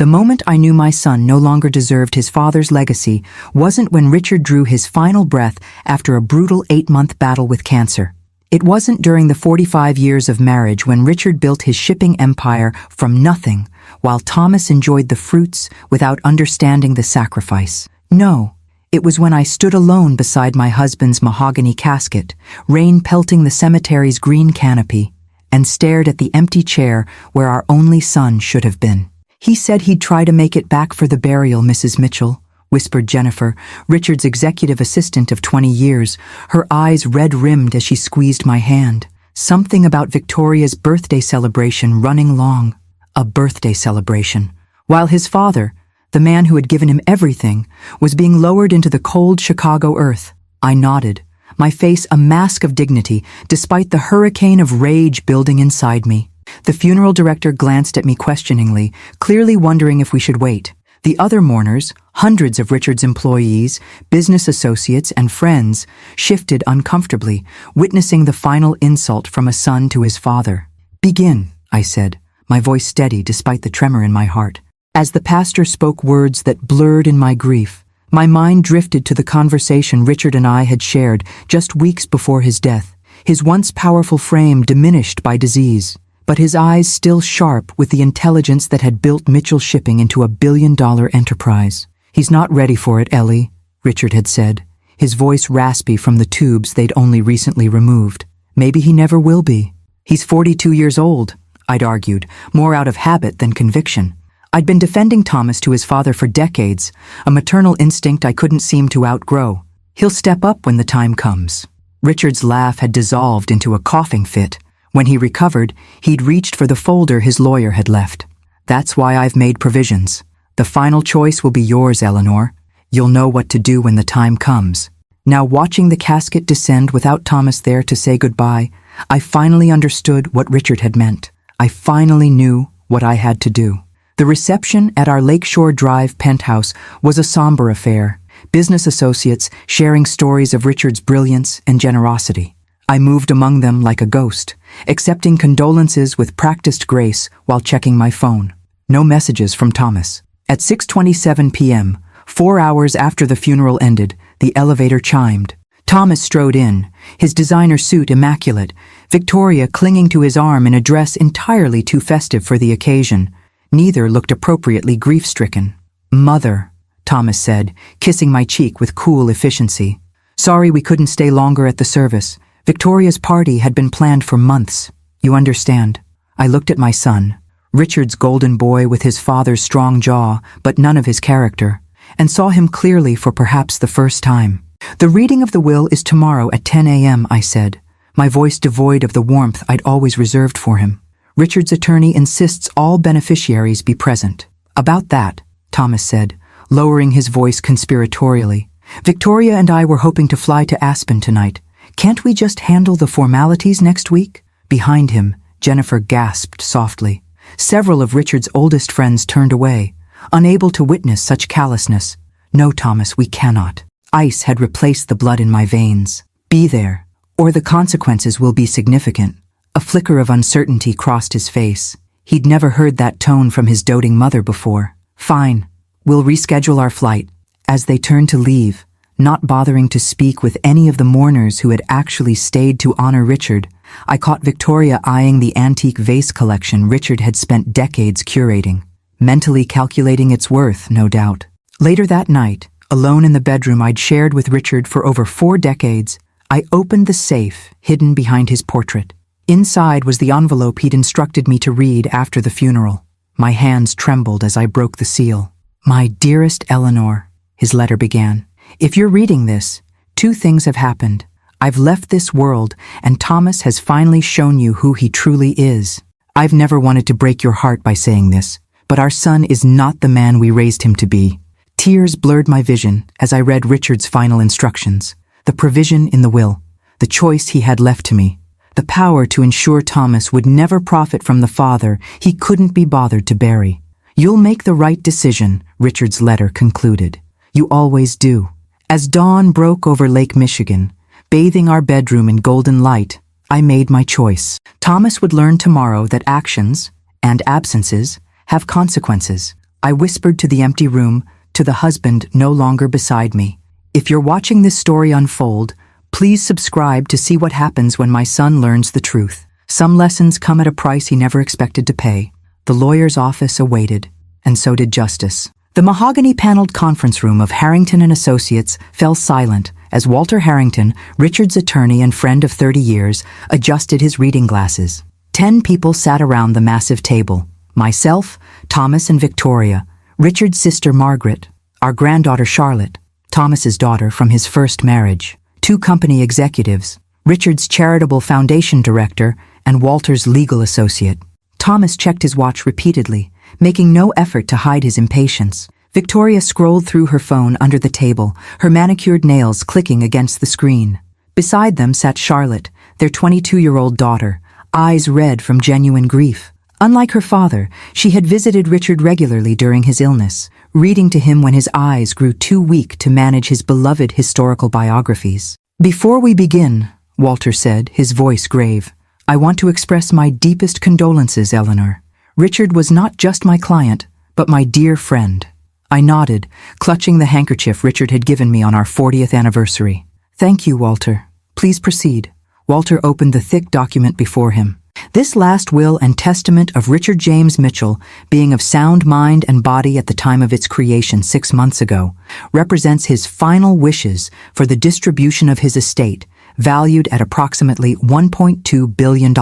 The moment I knew my son no longer deserved his father's legacy wasn't when Richard drew his final breath after a brutal 8-month battle with cancer. It wasn't during the 45 years of marriage when Richard built his shipping empire from nothing, while Thomas enjoyed the fruits without understanding the sacrifice. No, it was when I stood alone beside my husband's mahogany casket, rain pelting the cemetery's green canopy, and stared at the empty chair where our only son should have been. "He said he'd try to make it back for the burial, Mrs. Mitchell," whispered Jennifer, Richard's executive assistant of 20 years, her eyes red-rimmed as she squeezed my hand. Something about Victoria's birthday celebration running long. A birthday celebration. While his father, the man who had given him everything, was being lowered into the cold Chicago earth. I nodded, my face a mask of dignity despite the hurricane of rage building inside me. The funeral director glanced at me questioningly, clearly wondering if we should wait. The other mourners, hundreds of Richard's employees, business associates, and friends, shifted uncomfortably, witnessing the final insult from a son to his father. "Begin," I said, my voice steady despite the tremor in my heart. As the pastor spoke words that blurred in my grief, my mind drifted to the conversation Richard and I had shared just weeks before his death, his once powerful frame diminished by disease, but his eyes still sharp with the intelligence that had built Mitchell Shipping into a billion-dollar enterprise. "He's not ready for it, Ellie," Richard had said, his voice raspy from the tubes they'd only recently removed. "Maybe he never will be." "He's 42 years old," I'd argued, more out of habit than conviction. I'd been defending Thomas to his father for decades, a maternal instinct I couldn't seem to outgrow. "He'll step up when the time comes." Richard's laugh had dissolved into a coughing fit. When he recovered, he'd reached for the folder his lawyer had left. "That's why I've made provisions. The final choice will be yours, Eleanor. You'll know what to do when the time comes." Now, watching the casket descend without Thomas there to say goodbye, I finally understood what Richard had meant. I finally knew what I had to do. The reception at our Lakeshore Drive penthouse was a somber affair, business associates sharing stories of Richard's brilliance and generosity. I moved among them like a ghost, accepting condolences with practiced grace while checking my phone. No messages from Thomas. At 6:27 p.m., 4 hours after the funeral ended, the elevator chimed. Thomas strode in, his designer suit immaculate, Victoria clinging to his arm in a dress entirely too festive for the occasion. Neither looked appropriately grief-stricken. "Mother," Thomas said, kissing my cheek with cool efficiency. "Sorry we couldn't stay longer at the service. Victoria's party had been planned for months. You understand." I looked at my son, Richard's golden boy with his father's strong jaw, but none of his character, and saw him clearly for perhaps the first time. "The reading of the will is tomorrow at 10 a.m., I said, my voice devoid of the warmth I'd always reserved for him. "Richard's attorney insists all beneficiaries be present." "About that," Thomas said, lowering his voice conspiratorially. "Victoria and I were hoping to fly to Aspen tonight. Can't we just handle the formalities next week?" Behind him, Jennifer gasped softly. Several of Richard's oldest friends turned away, unable to witness such callousness. "No, Thomas, we cannot. Ice had replaced the blood in my veins. Be there, or the consequences will be significant." A flicker of uncertainty crossed his face. He'd never heard that tone from his doting mother before. "Fine, we'll reschedule our flight." As they turned to leave, not bothering to speak with any of the mourners who had actually stayed to honor Richard, I caught Victoria eyeing the antique vase collection Richard had spent decades curating, mentally calculating its worth, no doubt. Later that night, alone in the bedroom I'd shared with Richard for over 4 decades, I opened the safe hidden behind his portrait. Inside was the envelope he'd instructed me to read after the funeral. My hands trembled as I broke the seal. "My dearest Eleanor," his letter began, "if you're reading this, 2 things have happened. I've left this world, and Thomas has finally shown you who he truly is. I've never wanted to break your heart by saying this, but our son is not the man we raised him to be." Tears blurred my vision as I read Richard's final instructions, the provision in the will, the choice he had left to me, the power to ensure Thomas would never profit from the father he couldn't be bothered to bury. "You'll make the right decision," Richard's letter concluded. "You always do." As dawn broke over Lake Michigan, bathing our bedroom in golden light, I made my choice. Thomas would learn tomorrow that actions and absences have consequences. I whispered to the empty room, to the husband no longer beside me. If you're watching this story unfold, please subscribe to see what happens when my son learns the truth. Some lessons come at a price he never expected to pay. The lawyer's office awaited, and so did justice. The mahogany-paneled conference room of Harrington and Associates fell silent as Walter Harrington, Richard's attorney and friend of 30 years, adjusted his reading glasses. 10 people sat around the massive table. Myself, Thomas and Victoria, Richard's sister Margaret, our granddaughter Charlotte, Thomas's daughter from his first marriage, 2 company executives, Richard's charitable foundation director, and Walter's legal associate. Thomas checked his watch repeatedly, making no effort to hide his impatience. Victoria scrolled through her phone under the table, her manicured nails clicking against the screen. Beside them sat Charlotte, their 22-year-old daughter, eyes red from genuine grief. Unlike her father, she had visited Richard regularly during his illness, reading to him when his eyes grew too weak to manage his beloved historical biographies. "Before we begin," Walter said, his voice grave, "I want to express my deepest condolences, Eleanor. Richard was not just my client, but my dear friend." I nodded, clutching the handkerchief Richard had given me on our 40th anniversary. "Thank you, Walter. Please proceed." Walter opened the thick document before him. This last will and testament of Richard James Mitchell, being of sound mind and body at the time of its creation 6 months ago, represents his final wishes for the distribution of his estate, valued at approximately $1.2 billion.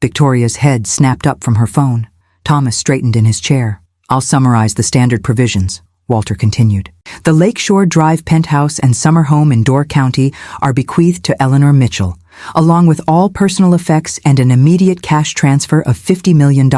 Victoria's head snapped up from her phone. Thomas straightened in his chair. "I'll summarize the standard provisions," Walter continued. "The Lakeshore Drive penthouse and summer home in Door County are bequeathed to Eleanor Mitchell, along with all personal effects and an immediate cash transfer of $50 million.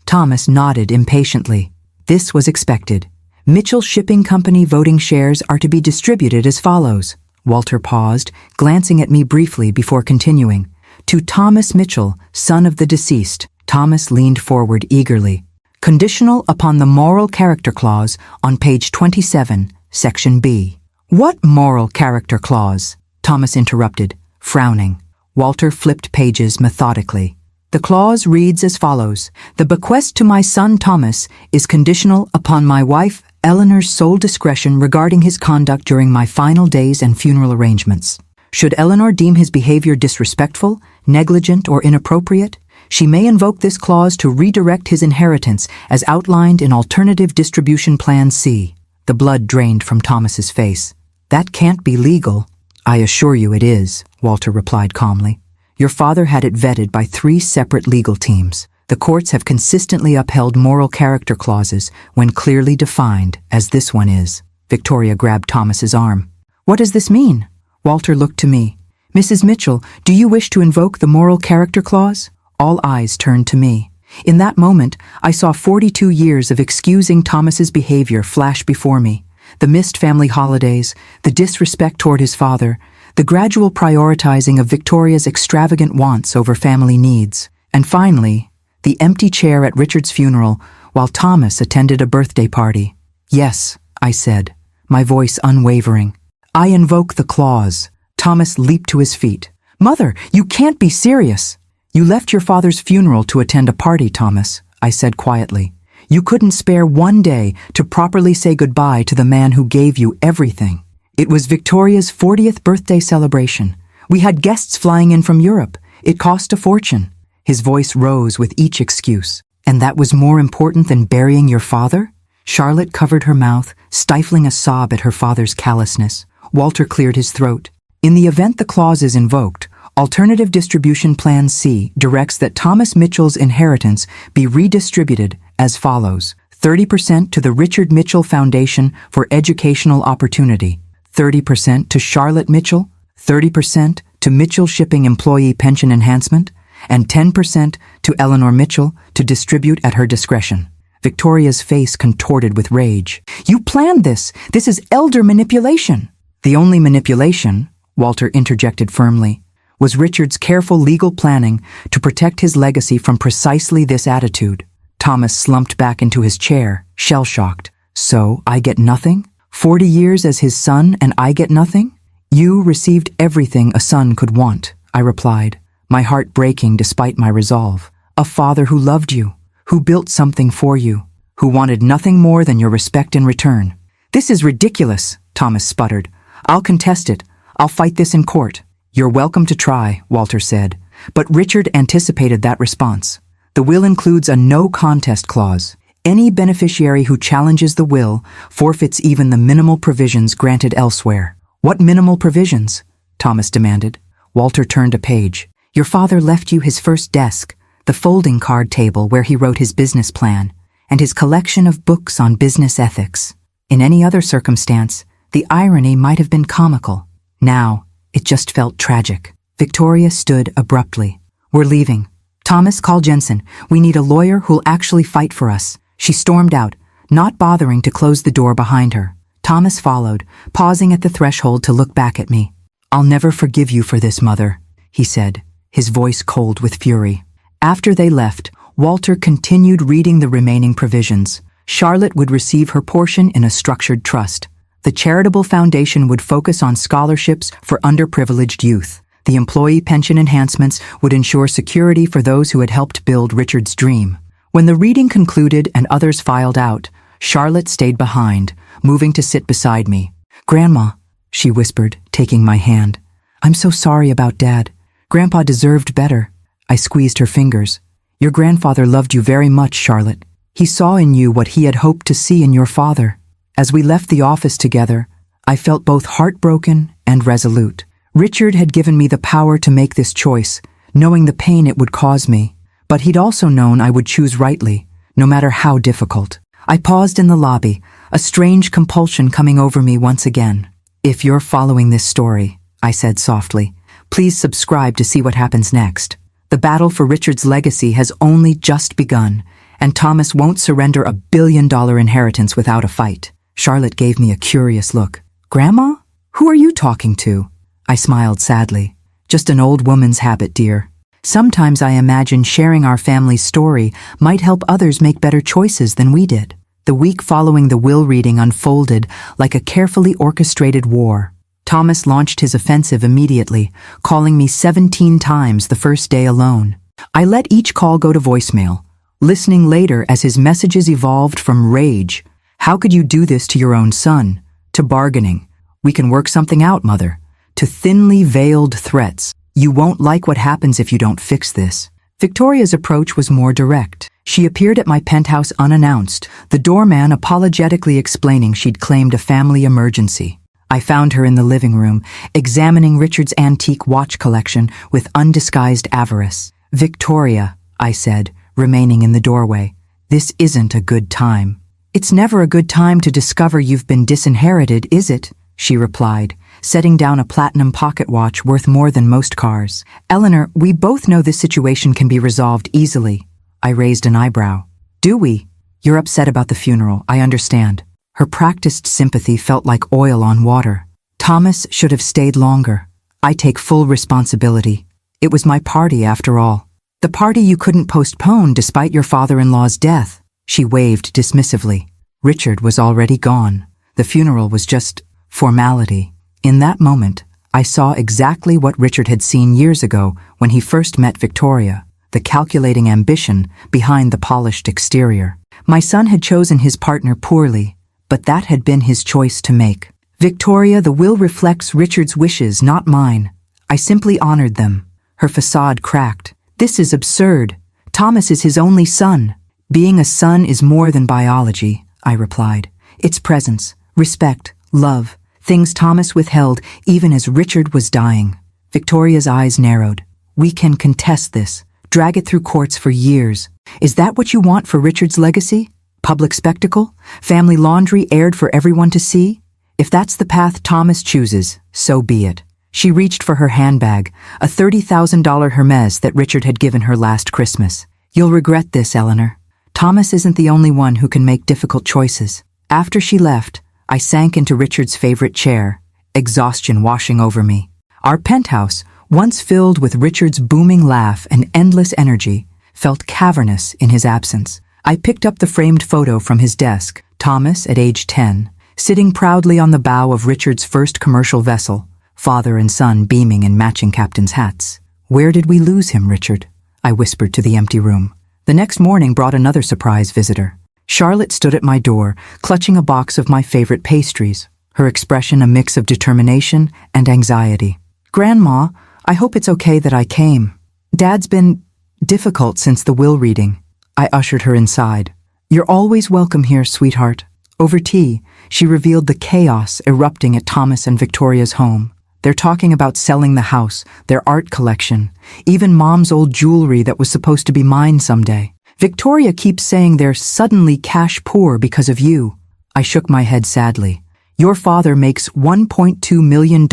Thomas nodded impatiently. This was expected. Mitchell Shipping Company voting shares are to be distributed as follows. Walter paused, glancing at me briefly before continuing. To Thomas Mitchell, son of the deceased. Thomas leaned forward eagerly. Conditional upon the moral character clause on page 27, section B. What moral character clause? Thomas interrupted, frowning. Walter flipped pages methodically. The clause reads as follows. The bequest to my son Thomas is conditional upon my wife Eleanor's sole discretion regarding his conduct during my final days and funeral arrangements. Should Eleanor deem his behavior disrespectful, negligent, or inappropriate, she may invoke this clause to redirect his inheritance as outlined in Alternative Distribution Plan C. The blood drained from Thomas's face. That can't be legal. I assure you it is, Walter replied calmly. Your father had it vetted by 3 separate legal teams. The courts have consistently upheld moral character clauses when clearly defined, as this one is. Victoria grabbed Thomas's arm. What does this mean? Walter looked to me. Mrs. Mitchell, do you wish to invoke the moral character clause? All eyes turned to me. In that moment, I saw 42 years of excusing Thomas's behavior flash before me. The missed family holidays, the disrespect toward his father, the gradual prioritizing of Victoria's extravagant wants over family needs, and finally, the empty chair at Richard's funeral while Thomas attended a birthday party. Yes, I said, my voice unwavering. I invoke the clause. Thomas leaped to his feet. Mother, you can't be serious. You left your father's funeral to attend a party, Thomas, I said quietly. You couldn't spare one day to properly say goodbye to the man who gave you everything. It was Victoria's 40th birthday celebration. We had guests flying in from Europe. It cost a fortune. His voice rose with each excuse. And that was more important than burying your father? Charlotte covered her mouth, stifling a sob at her father's callousness. Walter cleared his throat. In the event the clause is invoked, Alternative Distribution Plan C directs that Thomas Mitchell's inheritance be redistributed as follows. 30% to the Richard Mitchell Foundation for Educational Opportunity, 30% to Charlotte Mitchell, 30% to Mitchell Shipping Employee Pension Enhancement, and 10% to Eleanor Mitchell to distribute at her discretion. Victoria's face contorted with rage. You planned this. This is elder manipulation. The only manipulation, Walter interjected firmly, was Richard's careful legal planning to protect his legacy from precisely this attitude. Thomas slumped back into his chair, shell-shocked. So, I get nothing? 40 years as his son and I get nothing? You received everything a son could want, I replied, my heart breaking despite my resolve. A father who loved you, who built something for you, who wanted nothing more than your respect in return. This is ridiculous, Thomas sputtered. I'll contest it. I'll fight this in court. You're welcome to try, Walter said. But Richard anticipated that response. The will includes a no contest clause. Any beneficiary who challenges the will forfeits even the minimal provisions granted elsewhere. What minimal provisions? Thomas demanded. Walter turned a page. Your father left you his first desk, the folding card table where he wrote his business plan, and his collection of books on business ethics. In any other circumstance, the irony might have been comical. Now, it just felt tragic. Victoria stood abruptly. We're leaving. Thomas, call Jensen. We need a lawyer who'll actually fight for us. She stormed out, not bothering to close the door behind her. Thomas followed, pausing at the threshold to look back at me. I'll never forgive you for this, Mother, he said, his voice cold with fury. After they left, Walter continued reading the remaining provisions. Charlotte would receive her portion in a structured trust. The charitable foundation would focus on scholarships for underprivileged youth. The employee pension enhancements would ensure security for those who had helped build Richard's dream. When the reading concluded and others filed out, Charlotte stayed behind, moving to sit beside me. Grandma, she whispered, taking my hand. I'm so sorry about Dad. Grandpa deserved better. I squeezed her fingers. Your grandfather loved you very much, Charlotte. He saw in you what he had hoped to see in your father. As we left the office together, I felt both heartbroken and resolute. Richard had given me the power to make this choice, knowing the pain it would cause me. But he'd also known I would choose rightly, no matter how difficult. I paused in the lobby, a strange compulsion coming over me once again. If you're following this story, I said softly, please subscribe to see what happens next. The battle for Richard's legacy has only just begun, and Thomas won't surrender a billion-dollar inheritance without a fight. Charlotte gave me a curious look. Grandma? Who are you talking to? I smiled sadly. Just an old woman's habit, dear. Sometimes I imagine sharing our family's story might help others make better choices than we did. The week following the will reading unfolded like a carefully orchestrated war. Thomas launched his offensive immediately, calling me 17 times the first day alone. I let each call go to voicemail, listening later as his messages evolved from rage. How could you do this to your own son? To bargaining. We can work something out, Mother. To thinly veiled threats. You won't like what happens if you don't fix this. Victoria's approach was more direct. She appeared at my penthouse unannounced, the doorman apologetically explaining she'd claimed a family emergency. I found her in the living room, examining Richard's antique watch collection with undisguised avarice. Victoria, I said, remaining in the doorway, this isn't a good time. It's never a good time to discover you've been disinherited, is it? She replied, setting down a platinum pocket watch worth more than most cars. Eleanor, we both know this situation can be resolved easily. I raised an eyebrow. Do we? You're upset about the funeral, I understand. Her practiced sympathy felt like oil on water. Thomas should have stayed longer. I take full responsibility. It was my party after all. The party you couldn't postpone despite your father-in-law's death. She waved dismissively. Richard was already gone. The funeral was just formality. In that moment, I saw exactly what Richard had seen years ago when he first met Victoria, the calculating ambition behind the polished exterior. My son had chosen his partner poorly, but that had been his choice to make. Victoria, the will reflects Richard's wishes, not mine. I simply honored them. Her facade cracked. This is absurd. Thomas is his only son. Being a son is more than biology, I replied. It's presence, respect, love, things Thomas withheld even as Richard was dying. Victoria's eyes narrowed. We can contest this, drag it through courts for years. Is that what you want for Richard's legacy? Public spectacle? Family laundry aired for everyone to see? If that's the path Thomas chooses, so be it. She reached for her handbag, a $30,000 Hermes that Richard had given her last Christmas. You'll regret this, Eleanor. Thomas isn't the only one who can make difficult choices. After she left, I sank into Richard's favorite chair, exhaustion washing over me. Our penthouse, once filled with Richard's booming laugh and endless energy, felt cavernous in his absence. I picked up the framed photo from his desk, Thomas at age 10, sitting proudly on the bow of Richard's first commercial vessel, father and son beaming in matching captain's hats. Where did we lose him, Richard? I whispered to the empty room. The next morning brought another surprise visitor. Charlotte stood at my door, clutching a box of my favorite pastries, her expression a mix of determination and anxiety. "Grandma, I hope it's okay that I came. Dad's been difficult since the will reading." I ushered her inside. "You're always welcome here, sweetheart." Over tea, she revealed the chaos erupting at Thomas and Victoria's home. They're talking about selling the house, their art collection, even Mom's old jewelry that was supposed to be mine someday. Victoria keeps saying they're suddenly cash poor because of you. I shook my head sadly. Your father makes $1.2 million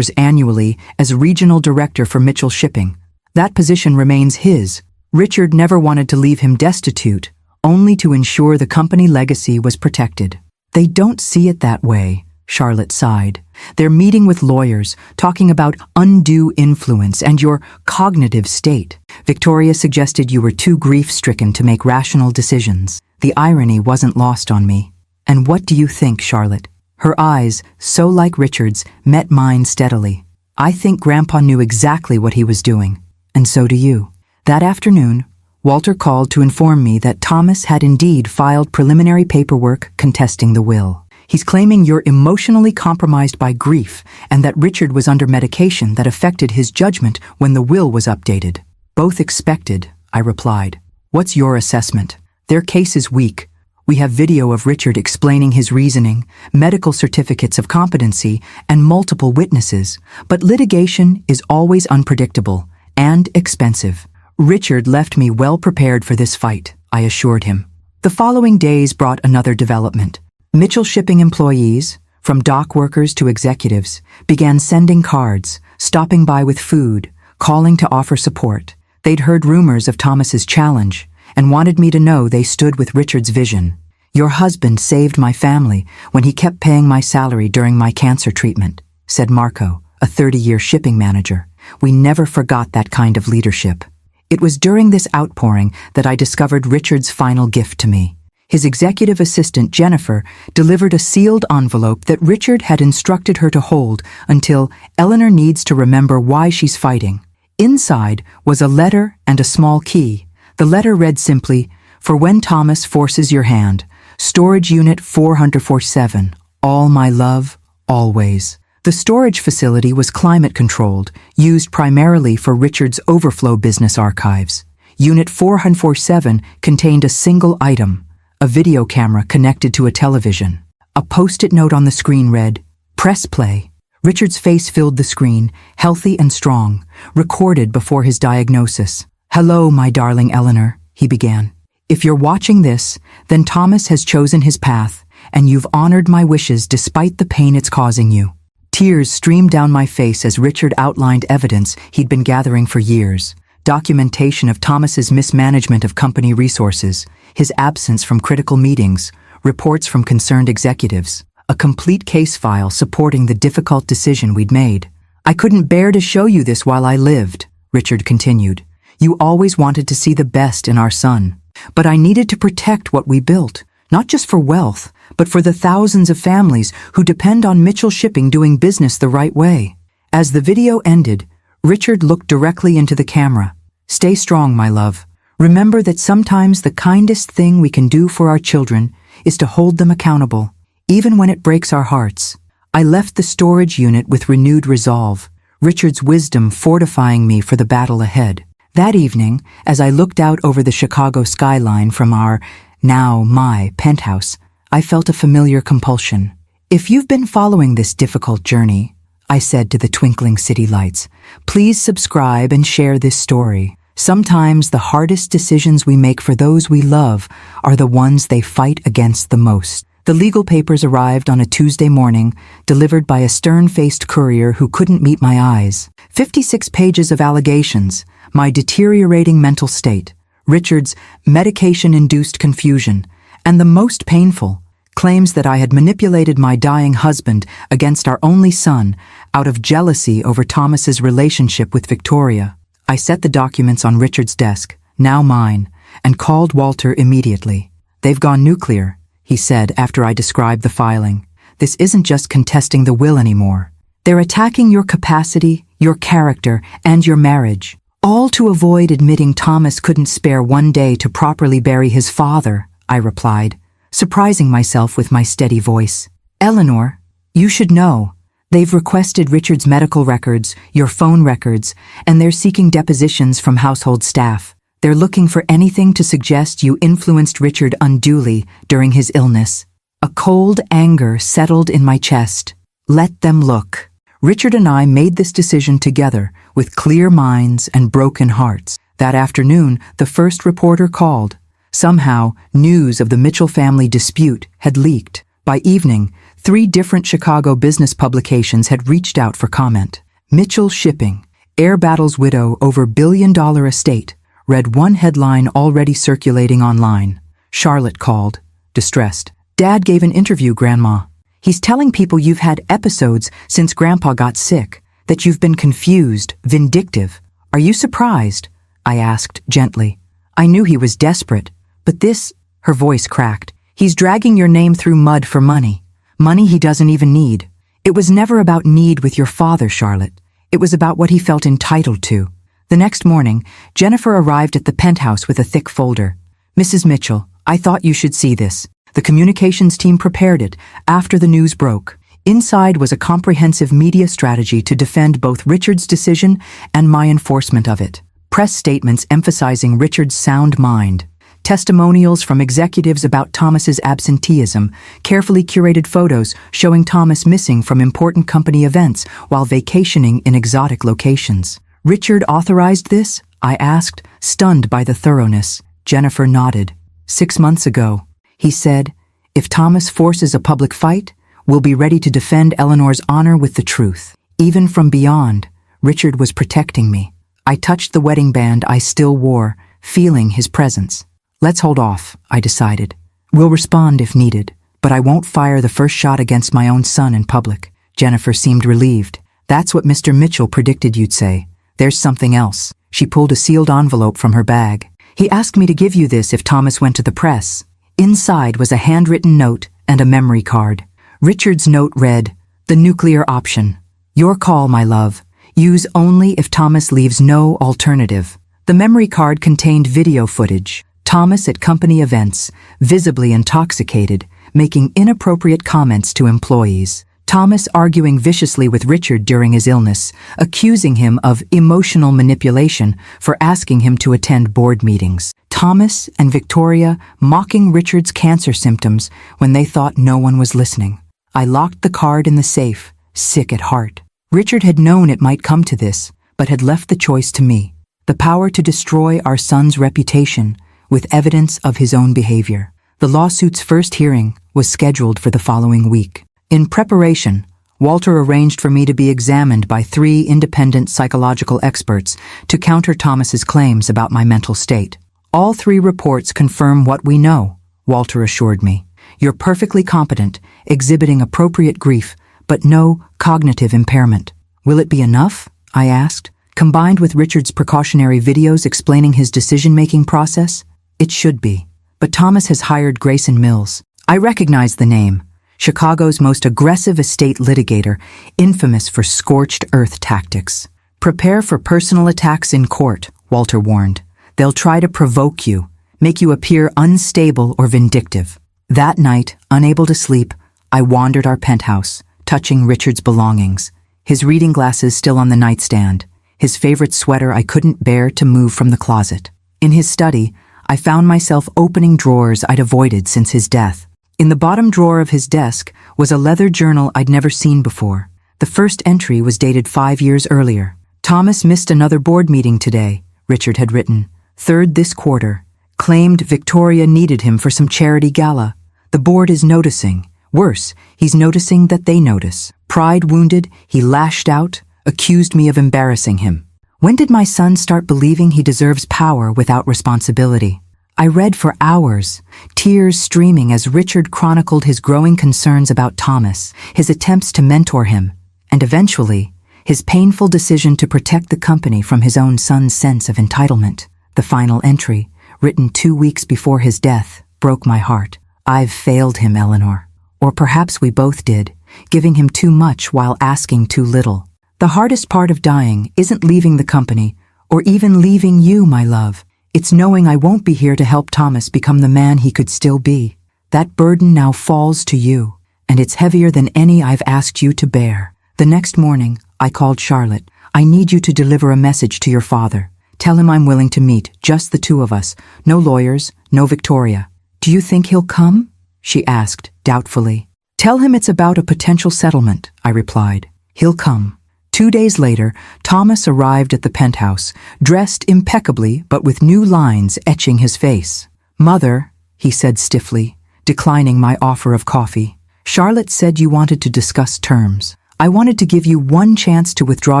annually as regional director for Mitchell Shipping. That position remains his. Richard never wanted to leave him destitute, only to ensure the company legacy was protected. They don't see it that way, Charlotte sighed. They're meeting with lawyers, talking about undue influence and your cognitive state. Victoria suggested you were too grief-stricken to make rational decisions. The irony wasn't lost on me. And what do you think, Charlotte? Her eyes, so like Richard's, met mine steadily. I think Grandpa knew exactly what he was doing, and so do you. That afternoon, Walter called to inform me that Thomas had indeed filed preliminary paperwork contesting the will. He's claiming you're emotionally compromised by grief and that Richard was under medication that affected his judgment when the will was updated. Both expected, I replied. What's your assessment? Their case is weak. We have video of Richard explaining his reasoning, medical certificates of competency, and multiple witnesses, but litigation is always unpredictable and expensive. Richard left me well prepared for this fight, I assured him. The following days brought another development. Mitchell Shipping employees, from dock workers to executives, began sending cards, stopping by with food, calling to offer support. They'd heard rumors of Thomas's challenge and wanted me to know they stood with Richard's vision. Your husband saved my family when he kept paying my salary during my cancer treatment, said Marco, a 30-year shipping manager. We never forgot that kind of leadership. It was during this outpouring that I discovered Richard's final gift to me. His executive assistant, Jennifer, delivered a sealed envelope that Richard had instructed her to hold until Eleanor needs to remember why she's fighting. Inside was a letter and a small key. The letter read simply, "For when Thomas forces your hand, Storage Unit 447, all my love, always." The storage facility was climate-controlled, used primarily for Richard's overflow business archives. Unit 447 contained a single item, a video camera connected to a television. A post-it note on the screen read, "Press play." Richard's face filled the screen, healthy and strong, recorded before his diagnosis. "Hello, my darling Eleanor," he began. "If you're watching this, then Thomas has chosen his path, and you've honored my wishes despite the pain it's causing you." Tears streamed down my face as Richard outlined evidence he'd been gathering for years. Documentation of Thomas's mismanagement of company resources, his absence from critical meetings, reports from concerned executives, a complete case file supporting the difficult decision we'd made. "I couldn't bear to show you this while I lived," Richard continued. "You always wanted to see the best in our son. But I needed to protect what we built, not just for wealth, but for the thousands of families who depend on Mitchell Shipping doing business the right way." As the video ended, Richard looked directly into the camera. "Stay strong, my love. Remember that sometimes the kindest thing we can do for our children is to hold them accountable, even when it breaks our hearts." I left the storage unit with renewed resolve, Richard's wisdom fortifying me for the battle ahead. That evening, as I looked out over the Chicago skyline from our, now my, penthouse, I felt a familiar compulsion. "If you've been following this difficult journey," I said to the twinkling city lights, "please subscribe and share this story. Sometimes the hardest decisions we make for those we love are the ones they fight against the most." The legal papers arrived on a Tuesday morning, delivered by a stern-faced courier who couldn't meet my eyes. 56 pages of allegations, my deteriorating mental state, Richard's medication-induced confusion, and the most painful, claims that I had manipulated my dying husband against our only son out of jealousy over Thomas's relationship with Victoria. I set the documents on Richard's desk, now mine, and called Walter immediately. "They've gone nuclear," he said after I described the filing. "This isn't just contesting the will anymore. They're attacking your capacity, your character, and your marriage, all to avoid admitting Thomas couldn't spare one day to properly bury his father," I replied. surprising myself with my steady voice. Eleanor, you should know. They've requested Richard's medical records, your phone records, and they're seeking depositions from household staff. They're looking for anything to suggest you influenced Richard unduly during his illness. A cold anger settled in my chest. Let them look. Richard and I made this decision together, with clear minds and broken hearts. That afternoon, the first reporter called. Somehow, news of the Mitchell family dispute had leaked. By evening, 3 different Chicago business publications had reached out for comment. Mitchell Shipping, Air Battle's widow over billion-dollar estate, read one headline already circulating online. Charlotte called, distressed. Dad gave an interview, Grandma. He's telling people you've had episodes since Grandpa got sick, that you've been confused, vindictive. Are you surprised? I asked gently. I knew he was desperate, but this, her voice cracked. He's dragging your name through mud for money. Money he doesn't even need. It was never about need with your father, Charlotte. It was about what he felt entitled to. The next morning, Jennifer arrived at the penthouse with a thick folder. Mrs. Mitchell, I thought you should see this. The communications team prepared it after the news broke. Inside was a comprehensive media strategy to defend both Richard's decision and my enforcement of it. Press statements emphasizing Richard's sound mind. Testimonials from executives about Thomas's absenteeism, carefully curated photos showing Thomas missing from important company events while vacationing in exotic locations. Richard authorized this? I asked, stunned by the thoroughness. Jennifer nodded. 6 months ago. He said, if Thomas forces a public fight, we'll be ready to defend Eleanor's honor with the truth. Even from beyond, Richard was protecting me. I touched the wedding band I still wore, feeling his presence. Let's hold off, I decided. We'll respond if needed, but I won't fire the first shot against my own son in public. Jennifer seemed relieved. That's what Mr. Mitchell predicted you'd say. There's something else. She pulled a sealed envelope from her bag. He asked me to give you this if Thomas went to the press. Inside was a handwritten note and a memory card. Richard's note read, the nuclear option. Your call, my love. Use only if Thomas leaves no alternative. The memory card contained video footage. Thomas at company events, visibly intoxicated, making inappropriate comments to employees. Thomas arguing viciously with Richard during his illness, accusing him of emotional manipulation for asking him to attend board meetings. Thomas and Victoria mocking Richard's cancer symptoms when they thought no one was listening. I locked the card in the safe, sick at heart. Richard had known it might come to this, but had left the choice to me. The power to destroy our son's reputation with evidence of his own behavior. The lawsuit's first hearing was scheduled for the following week. In preparation, Walter arranged for me to be examined by 3 independent psychological experts to counter Thomas's claims about my mental state. All 3 reports confirm what we know, Walter assured me. You're perfectly competent, exhibiting appropriate grief, but no cognitive impairment. Will it be enough? I asked. Combined with Richard's precautionary videos explaining his decision-making process? It should be. But Thomas has hired Grayson Mills. I recognize the name. Chicago's most aggressive estate litigator, infamous for scorched earth tactics. Prepare for personal attacks in court, Walter warned. They'll try to provoke you, make you appear unstable or vindictive. That night, unable to sleep, I wandered our penthouse, touching Richard's belongings. His reading glasses still on the nightstand, his favorite sweater I couldn't bear to move from the closet. In his study, I found myself opening drawers I'd avoided since his death. In the bottom drawer of his desk was a leather journal I'd never seen before. The first entry was dated 5 years earlier. Thomas missed another board meeting today, Richard had written. 3rd this quarter. Claimed Victoria needed him for some charity gala. The board is noticing. Worse, he's noticing that they notice. Pride wounded, he lashed out, accused me of embarrassing him. When did my son start believing he deserves power without responsibility? I read for hours, tears streaming as Richard chronicled his growing concerns about Thomas, his attempts to mentor him, and eventually, his painful decision to protect the company from his own son's sense of entitlement. The final entry, written 2 weeks before his death, broke my heart. I've failed him, Eleanor. Or perhaps we both did, giving him too much while asking too little. The hardest part of dying isn't leaving the company, or even leaving you, my love. It's knowing I won't be here to help Thomas become the man he could still be. That burden now falls to you, and it's heavier than any I've asked you to bear. The next morning, I called Charlotte. I need you to deliver a message to your father. Tell him I'm willing to meet, just the two of us. No lawyers, no Victoria. Do you think he'll come? She asked, doubtfully. Tell him it's about a potential settlement, I replied. He'll come. 2 days later, Thomas arrived at the penthouse, dressed impeccably but with new lines etching his face. Mother, he said stiffly, declining my offer of coffee. Charlotte said you wanted to discuss terms. I wanted to give you one chance to withdraw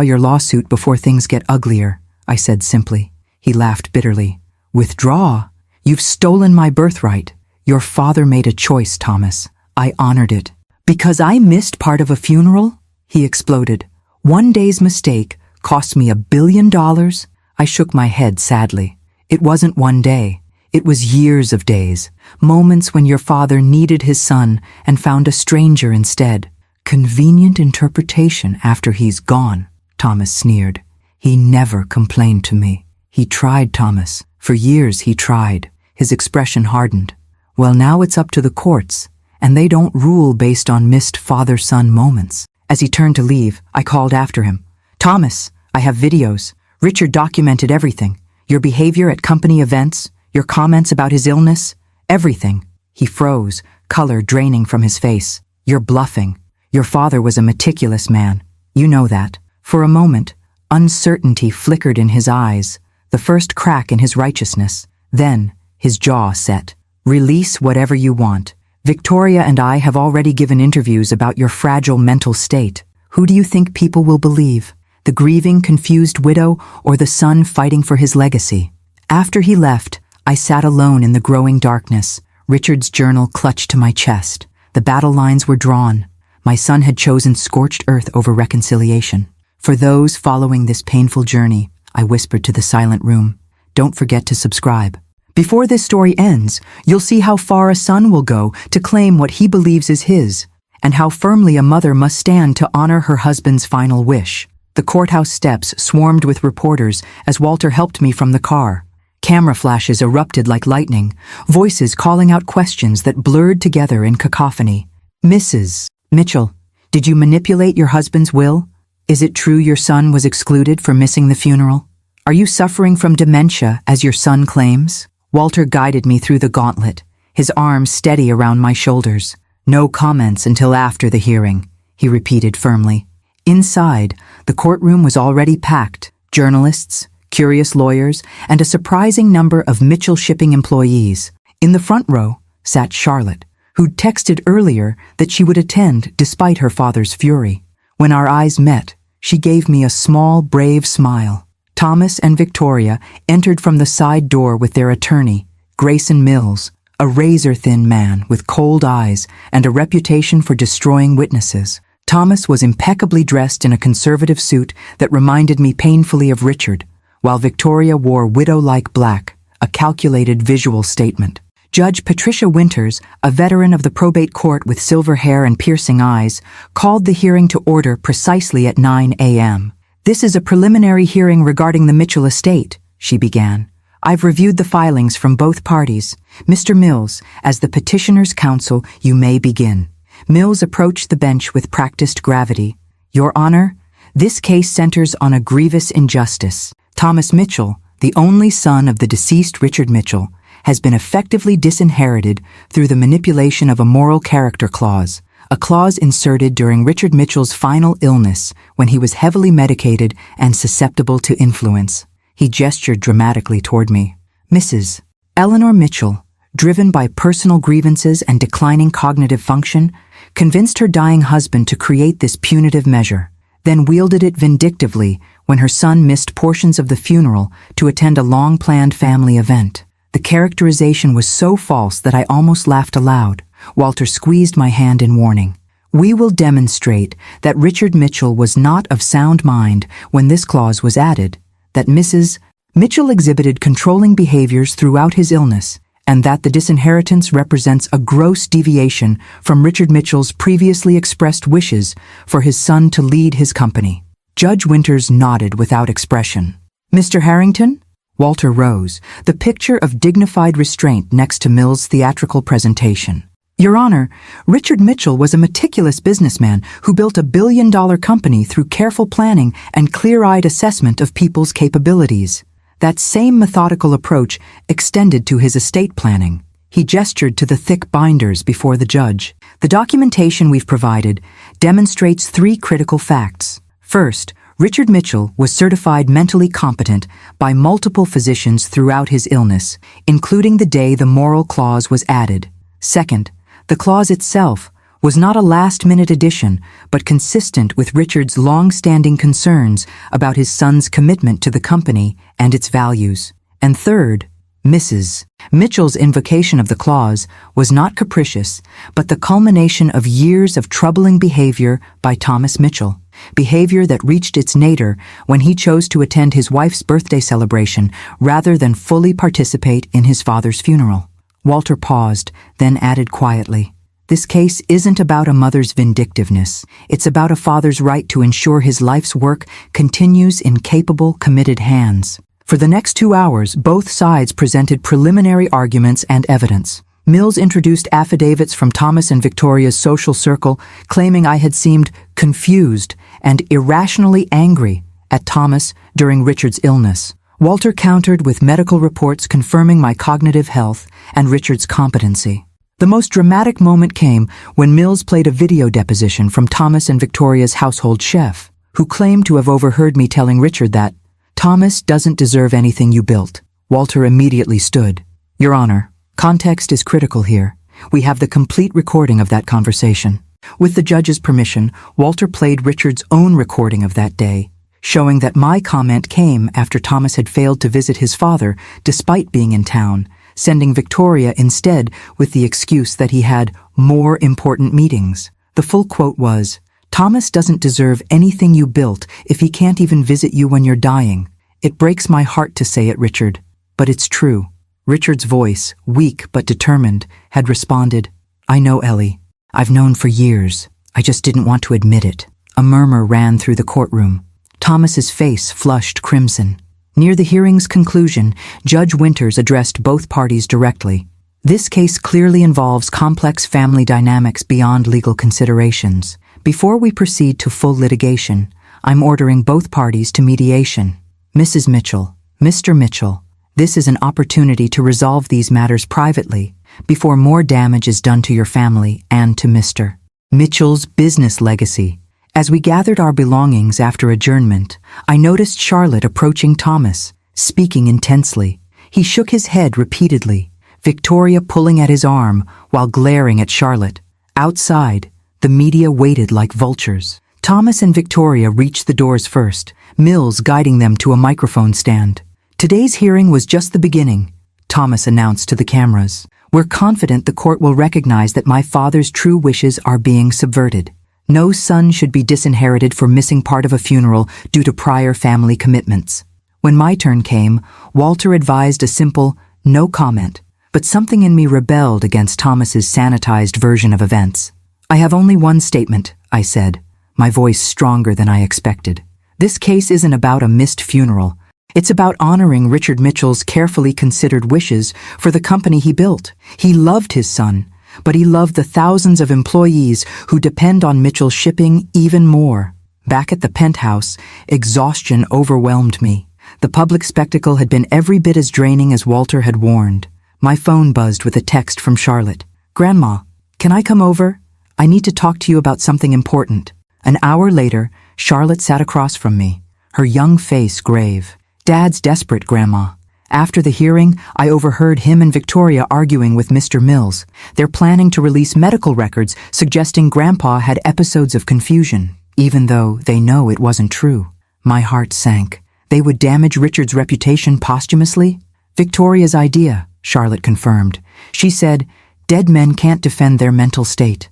your lawsuit before things get uglier, I said simply. He laughed bitterly. Withdraw? You've stolen my birthright. Your father made a choice, Thomas. I honored it. Because I missed part of a funeral? He exploded. One day's mistake cost me $1 billion? I shook my head sadly. It wasn't one day. It was years of days. Moments when your father needed his son and found a stranger instead. Convenient interpretation after he's gone, Thomas sneered. He never complained to me. He tried, Thomas. For years he tried. His expression hardened. Well, now it's up to the courts, and they don't rule based on missed father-son moments. As he turned to leave, I called after him. Thomas, I have videos. Richard documented everything. Your behavior at company events, your comments about his illness, everything. He froze, color draining from his face. You're bluffing. Your father was a meticulous man. You know that. For a moment, uncertainty flickered in his eyes, the first crack in his righteousness. Then, his jaw set. Release whatever you want. Victoria and I have already given interviews about your fragile mental state. Who do you think people will believe? The grieving, confused widow or the son fighting for his legacy? After he left, I sat alone in the growing darkness, Richard's journal clutched to my chest. The battle lines were drawn. My son had chosen scorched earth over reconciliation. For those following this painful journey, I whispered to the silent room, don't forget to subscribe. Before this story ends, you'll see how far a son will go to claim what he believes is his, and how firmly a mother must stand to honor her husband's final wish. The courthouse steps swarmed with reporters as Walter helped me from the car. Camera flashes erupted like lightning, voices calling out questions that blurred together in cacophony. Mrs. Mitchell, did you manipulate your husband's will? Is it true your son was excluded for missing the funeral? Are you suffering from dementia, as your son claims? Walter guided me through the gauntlet, his arms steady around my shoulders. No comments until after the hearing, he repeated firmly. Inside, the courtroom was already packed. Journalists, curious lawyers, and a surprising number of Mitchell shipping employees. In the front row sat Charlotte, who'd texted earlier that she would attend despite her father's fury. When our eyes met, she gave me a small, brave smile. Thomas and Victoria entered from the side door with their attorney, Grayson Mills, a razor-thin man with cold eyes and a reputation for destroying witnesses. Thomas was impeccably dressed in a conservative suit that reminded me painfully of Richard, while Victoria wore widow-like black, a calculated visual statement. Judge Patricia Winters, a veteran of the probate court with silver hair and piercing eyes, called the hearing to order precisely at 9 a.m. This is a preliminary hearing regarding the Mitchell estate, she began. I've reviewed the filings from both parties. Mr. Mills, as the petitioner's counsel, you may begin. Mills approached the bench with practiced gravity. Your Honor, this case centers on a grievous injustice. Thomas Mitchell, the only son of the deceased Richard Mitchell, has been effectively disinherited through the manipulation of a moral character clause, a clause inserted during Richard Mitchell's final illness when he was heavily medicated and susceptible to influence. He gestured dramatically toward me. Mrs. Eleanor Mitchell, driven by personal grievances and declining cognitive function, convinced her dying husband to create this punitive measure, then wielded it vindictively when her son missed portions of the funeral to attend a long-planned family event. The characterization was so false that I almost laughed aloud. Walter squeezed my hand in warning. We will demonstrate that Richard Mitchell was not of sound mind when this clause was added, that Mrs. Mitchell exhibited controlling behaviors throughout his illness, and that the disinheritance represents a gross deviation from Richard Mitchell's previously expressed wishes for his son to lead his company. Judge Winters nodded without expression. Mr. Harrington? Walter rose, the picture of dignified restraint next to Mill's theatrical presentation. Your Honor, Richard Mitchell was a meticulous businessman who built a billion-dollar company through careful planning and clear-eyed assessment of people's capabilities. That same methodical approach extended to his estate planning. He gestured to the thick binders before the judge. The documentation we've provided demonstrates 3 critical facts. First, Richard Mitchell was certified mentally competent by multiple physicians throughout his illness, including the day the moral clause was added. Second, the clause itself was not a last-minute addition, but consistent with Richard's long-standing concerns about his son's commitment to the company and its values. And third, Mrs. Mitchell's invocation of the clause was not capricious, but the culmination of years of troubling behavior by Thomas Mitchell, behavior that reached its nadir when he chose to attend his wife's birthday celebration rather than fully participate in his father's funeral. Walter paused, then added quietly, "This case isn't about a mother's vindictiveness. It's about a father's right to ensure his life's work continues in capable, committed hands." For the next 2 hours, both sides presented preliminary arguments and evidence. Mills introduced affidavits from Thomas and Victoria's social circle, claiming I had seemed confused and irrationally angry at Thomas during Richard's illness. Walter countered with medical reports confirming my cognitive health and Richard's competency. The most dramatic moment came when Mills played a video deposition from Thomas and Victoria's household chef, who claimed to have overheard me telling Richard that, "Thomas doesn't deserve anything you built." Walter immediately stood. "Your Honor, context is critical here. We have the complete recording of that conversation." With the judge's permission, Walter played Richard's own recording of that day, showing that my comment came after Thomas had failed to visit his father despite being in town, sending Victoria instead with the excuse that he had more important meetings. The full quote was, "Thomas doesn't deserve anything you built if he can't even visit you when you're dying. It breaks my heart to say it, Richard, but it's true." Richard's voice, weak but determined, had responded, "I know, Ellie. I've known for years. I just didn't want to admit it." A murmur ran through the courtroom. Thomas's face flushed crimson. Near the hearing's conclusion, Judge Winters addressed both parties directly. "This case clearly involves complex family dynamics beyond legal considerations. Before we proceed to full litigation, I'm ordering both parties to mediation. Mrs. Mitchell, Mr. Mitchell, this is an opportunity to resolve these matters privately before more damage is done to your family and to Mr. Mitchell's business legacy." As we gathered our belongings after adjournment, I noticed Charlotte approaching Thomas, speaking intensely. He shook his head repeatedly, Victoria pulling at his arm while glaring at Charlotte. Outside, the media waited like vultures. Thomas and Victoria reached the doors first, Mills guiding them to a microphone stand. "Today's hearing was just the beginning," Thomas announced to the cameras. "We're confident the court will recognize that my father's true wishes are being subverted. No son should be disinherited for missing part of a funeral due to prior family commitments." When my turn came, Walter advised a simple, "no comment," but something in me rebelled against Thomas's sanitized version of events. "I have only one statement," I said, my voice stronger than I expected. "This case isn't about a missed funeral. It's about honoring Richard Mitchell's carefully considered wishes for the company he built. He loved his son, but he loved the thousands of employees who depend on Mitchell shipping even more." Back at the penthouse, exhaustion overwhelmed me. The public spectacle had been every bit as draining as Walter had warned. My phone buzzed with a text from Charlotte. "Grandma, can I come over? I need to talk to you about something important." An hour later, Charlotte sat across from me, her young face grave. "Dad's desperate, Grandma. After the hearing, I overheard him and Victoria arguing with Mr. Mills. They're planning to release medical records suggesting Grandpa had episodes of confusion, even though they know it wasn't true." My heart sank. They would damage Richard's reputation posthumously? "Victoria's idea," Charlotte confirmed. She said, "Dead men can't defend their mental state."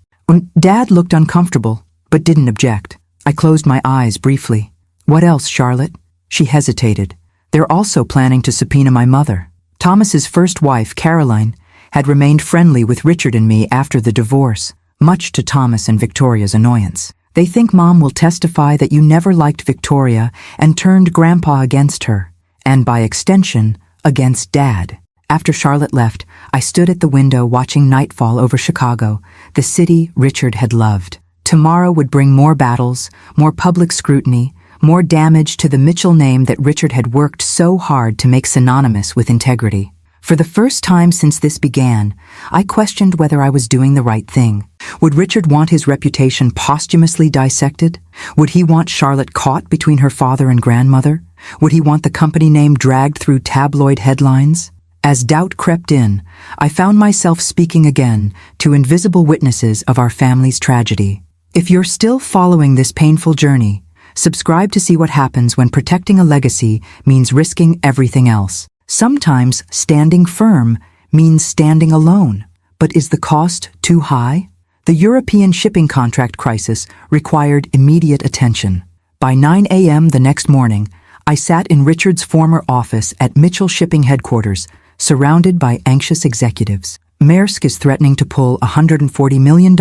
Dad looked uncomfortable, but didn't object. I closed my eyes briefly. "What else, Charlotte?" She hesitated. "They're also planning to subpoena my mother." Thomas's first wife, Caroline, had remained friendly with Richard and me after the divorce, much to Thomas and Victoria's annoyance. "They think Mom will testify that you never liked Victoria and turned Grandpa against her, and by extension, against Dad." After Charlotte left, I stood at the window watching nightfall over Chicago, the city Richard had loved. Tomorrow would bring more battles, more public scrutiny, more damage to the Mitchell name that Richard had worked so hard to make synonymous with integrity. For the first time since this began, I questioned whether I was doing the right thing. Would Richard want his reputation posthumously dissected? Would he want Charlotte caught between her father and grandmother? Would he want the company name dragged through tabloid headlines? As doubt crept in, I found myself speaking again to invisible witnesses of our family's tragedy. If you're still following this painful journey, subscribe to see what happens when protecting a legacy means risking everything else. Sometimes standing firm means standing alone. But is the cost too high? The European shipping contract crisis required immediate attention. By 9 a.m. the next morning, I sat in Richard's former office at Mitchell Shipping headquarters, surrounded by anxious executives. Maersk is threatening to pull $140 million